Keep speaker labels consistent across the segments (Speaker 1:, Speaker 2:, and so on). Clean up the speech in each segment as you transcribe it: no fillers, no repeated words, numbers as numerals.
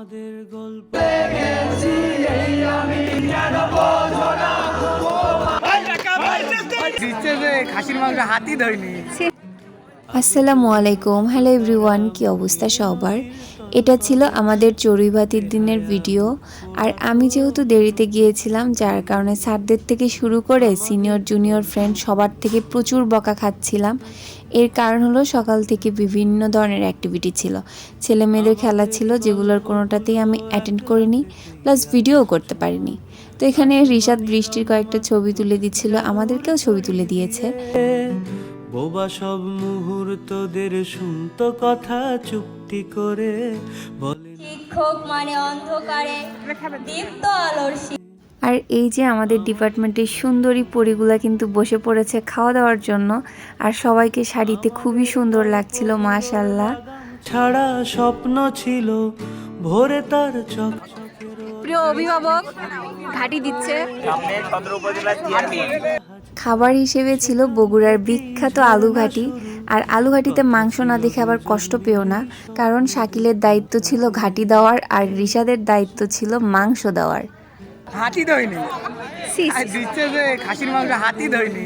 Speaker 1: আমাদের গল্প
Speaker 2: খাসির মাংস হাতি ধরেনি।
Speaker 3: আসসালামু আলাইকুম, হ্যালো এভরিওয়ান, কি অবস্থা সবার। এটা ছিল আমাদের চড়ুইভাতির দিনের ভিডিও। আর আমি যেহেতু দেরিতে গিয়েছিলাম, যার কারণে স্যারদের থেকে শুরু করে সিনিয়র জুনিয়র ফ্রেন্ড সবার থেকে প্রচুর বকা খাচ্ছিলাম। এর কারণ হলো সকাল থেকে বিভিন্ন ধরনের অ্যাক্টিভিটি ছিল, ছেলে মেয়েদের খেলা ছিল, যেগুলোর কোনোটাতেই আমি অ্যাটেন্ড করিনি, প্লাস ভিডিও করতে পারিনি। তো এখানে রিশাদ বৃষ্টির কয়েকটা ছবি তুলে দিচ্ছিল, আমাদেরকেও ছবি তুলে দিয়েছে।
Speaker 1: বোবা সব মুহূর্তদের শুনতো কথা চুক্তি করে বলে
Speaker 4: শিক্ষক মানে অন্ধকারে দীপ্ত আলোর
Speaker 3: আর এই যে আমাদের ডিপার্টমেন্টের সুন্দরী পরীগুলা কিন্তু বসে পড়েছে খাওয়া দাওয়ার জন্য, আর সবাইকে শাড়িতে খুবই সুন্দর লাগছিল মাশাআল্লাহ।
Speaker 1: ছাড়া স্বপ্ন ছিল ভোরে তার চোখ।
Speaker 3: প্রিয় অভিভাবক ঘাটি দিচ্ছে। খাবার হিসেবে ছিল বগুড়ার বিখ্যাত আলু ঘাটি। আর আলু ঘাটিতে মাংস না দেখে আবার কষ্ট পেও না, কারণ শাকিলের দায়িত্ব ছিল ঘাটি দেওয়ার আর রিশাদের দায়িত্ব ছিল মাংস দেওয়ার।
Speaker 2: হাতি ধরেনি, দিচ্ছে যে খাসির মাংস হাতি ধরেনি।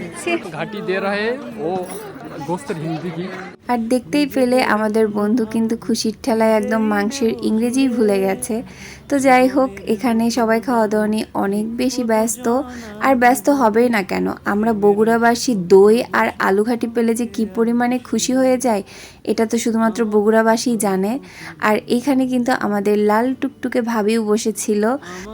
Speaker 5: घाटी दे रहे वो गोश्त हिंदी की।
Speaker 3: আর দেখতেই পেলে আমাদের বন্ধু কিন্তু খুশির ঠেলায় একদম মাংসের ইংরেজি ভুলে গেছে। তো যাই হোক, এখানে সবাই খাওয়া দাওয়া নিয়ে অনেক বেশি ব্যস্ত, আর ব্যস্ত হবেই না কেন, আমরা বগুড়াবাসী দই আর আলু ঘাটি পেলে যে কী পরিমাণে খুশি হয়ে যায় এটা তো শুধুমাত্র বগুড়াবাসীই জানে। আর এখানে কিন্তু আমাদের লাল টুকটুকে ভাবিও বসেছিল।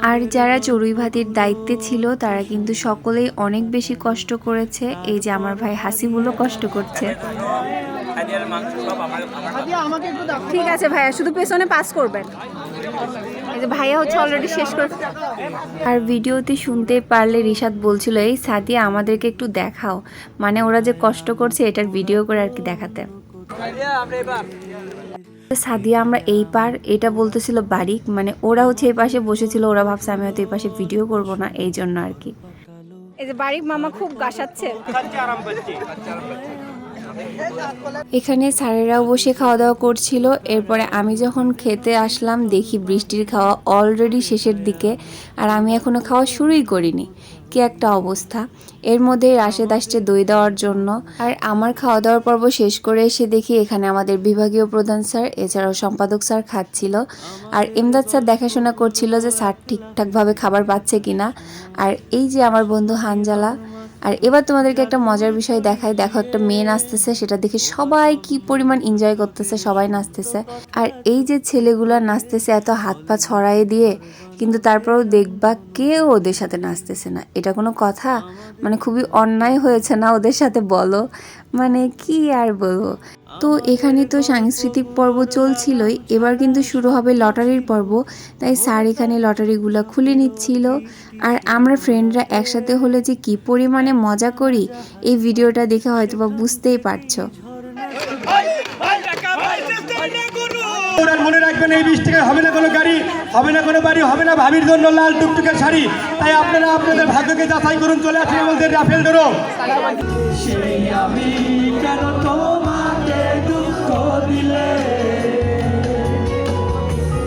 Speaker 3: আর যারা চড়ুইভাতির দায়িত্বে ছিল তারা কিন্তু সকলেই অনেক বেশি কষ্ট করেছে। এই যে আমার ভাই হাসিবুলও কষ্ট করছে। ঠিক আছে ভাইয়া, শুধু পেছনে পাস করবেন। এই যে ভাইয়া হচ্ছে অলরেডি শেষ করে। আর ভিডিওতে শুনতে পারলে রিশাদ বলছিল, এই সাদিয়া আমাদেরকে একটু দেখাও, মানে ওরা যে কষ্ট করছে এটার ভিডিও করে আর কি দেখাতে। সাদিয়া আমরা এই পার, এটা বলতেছিল বারিক, মানে ওরা হচ্ছে এই পাশে বসেছিল, ওরা ভাবছে আমি হয়তো এই পাশে ভিডিও করব না, এই জন্য আর কি। এই যে বারিক মামা খুব গাছাচ্ছে। এখানে স্যারেরাও বসে খাওয়া দাওয়া করছিল। এরপরে আমি যখন খেতে আসলাম দেখি বৃষ্টির খাওয়া অলরেডি শেষের দিকে, আর আমি এখনো খাওয়া শুরুই করিনি। কি একটা অবস্থা! এর মধ্যে রাশেদ আসছে দই দেওয়ার জন্য। আর আমার খাওয়া দাওয়ার পর্ব শেষ করে এসে দেখি এখানে আমাদের বিভাগীয় প্রধান স্যার এছাড়াও সম্পাদক স্যার খাচ্ছিল, আর ইমদাদ স্যার দেখাশোনা করছিল যে স্যার ঠিকঠাকভাবে খাবার পাচ্ছে কিনা। আর এই যে আমার বন্ধু হানজালা। আর এবার তোমাদেরকে একটা মজার বিষয় দেখাই, দেখো একটা মেয়ে নাচতেছে, সেটা দেখে সবাই কি পরিমাণ এনজয় করতেছে, সবাই নাচতেছে। আর এই যে ছেলেগুলা নাচতেছে এত হাত পা ছড়াই দিয়ে, কিন্তু তারপরেও দেখবা কেউ ওদের সাথে নাচতেছে না। এটা কোনো কথা? মানে খুবই অন্যায় হয়েছে না ওদের সাথে, বলো? মানে কি আর বলবো। তো এখানে তো সাংস্কৃতিক পর্ব চলছিলই, এবার কিন্তু শুরু হবে লটারির পর্ব। তাই স্যার এখানে লটারিগুলো খুলে নিচ্ছিল। আর আমরা ফ্রেন্ডরা একসাথে হলে যে কি পরিমাণে মজা করি এই ভিডিওটা দেখে হয়তো বা বুঝতেই পারছো।
Speaker 6: মনে রাখবেন, এই 20 টাকায় হবে না কোনো গাড়ি, হবে না কোনো বাড়ি, হবে না ভাবির জন্য লাল টুকটুকে শাড়ি। তাই আপনারা আপনাদের ভাগ্যকে যাচাই করুন। চলে আসুন আমাদের রাফেল ডোরো।
Speaker 1: আমি কেন তোমাকে দুঃখ দিলে,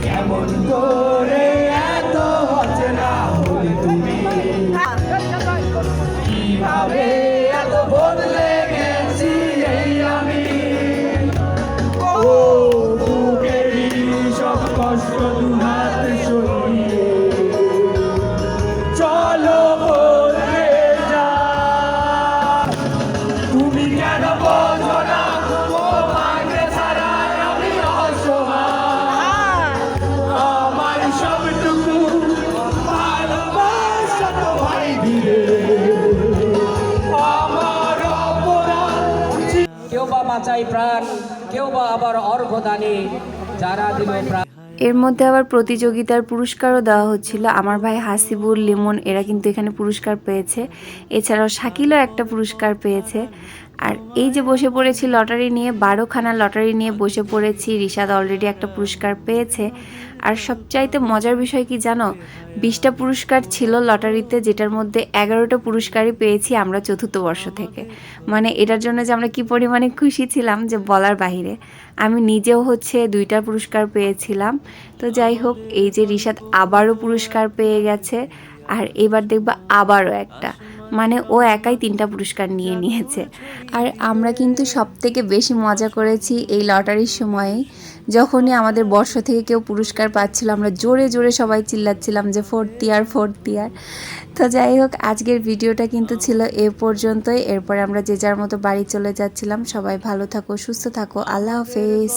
Speaker 1: কেমন করে এত অচেনা হলে তুমি, কিভাবে এত বদলে গেছি এই আমি। ও বুকেরই সব কষ্ট দুহাত সরিয়ে চলো বলে যা, তুমি কেন বোঝো না তোমাকে ছাড়া আমি অসহায়। আমার সবটুকু ভালোবাসা তো ভাই দিলে, আমার অপরাধ।
Speaker 7: কেউ বা বাঁচাই প্রাণ, কেউ বা আবার অর্ঘদানে, যারা দিল প্রাণ।
Speaker 3: এর মধ্যে আবার প্রতিযোগিতার পুরস্কারও দেওয়া হচ্ছিল। আমার ভাই হাসিবুল, লিমন এরা কিন্তু এখানে পুরস্কার পেয়েছে, এছাড়াও শাকিলও একটা পুরস্কার পেয়েছে। আর এই যে বসে পড়েছি লটারি নিয়ে, 12খানা লটারি নিয়ে বসে পড়েছি। রিশাদ অলরেডি একটা পুরস্কার পেয়েছে। আর সবচাইতে মজার বিষয় কি জানো, 20টা পুরস্কার ছিল লটারিতে, যেটার মধ্যে 11টা পুরস্কারই পেয়েছি আমরা চতুর্থ বর্ষ থেকে। মানে এটার জন্য যে আমরা কি পরিমাণে খুশি ছিলাম যে বলার বাহিরে। আমি নিজেও হচ্ছে 2টা পুরস্কার পেয়েছিলাম। তো যাই হোক, এই যে রিশাদ আবারও পুরস্কার পেয়ে গেছে, আর এবার দেখবা আবারও একটা, মানে ও একাই 3টা পুরস্কার নিয়ে নিয়েছে। আর আমরা কিন্তু সব থেকে বেশি মজা করেছি এই লটারির সময়ে, যখনই আমাদের বর্ষ থেকে কেউ পুরস্কার পাচ্ছিল আমরা জোরে জোরে সবাই চিল্লাচ্ছিলাম যে 4th ইয়ার 4th ইয়ার। তো যাই হোক, আজকের ভিডিওটা কিন্তু ছিল এ পর্যন্তই। এরপরে আমরা যে যার মতো বাড়ি চলে যাচ্ছিলাম। সবাই ভালো থাকো, সুস্থ থাকো, আল্লাহ হাফেজ।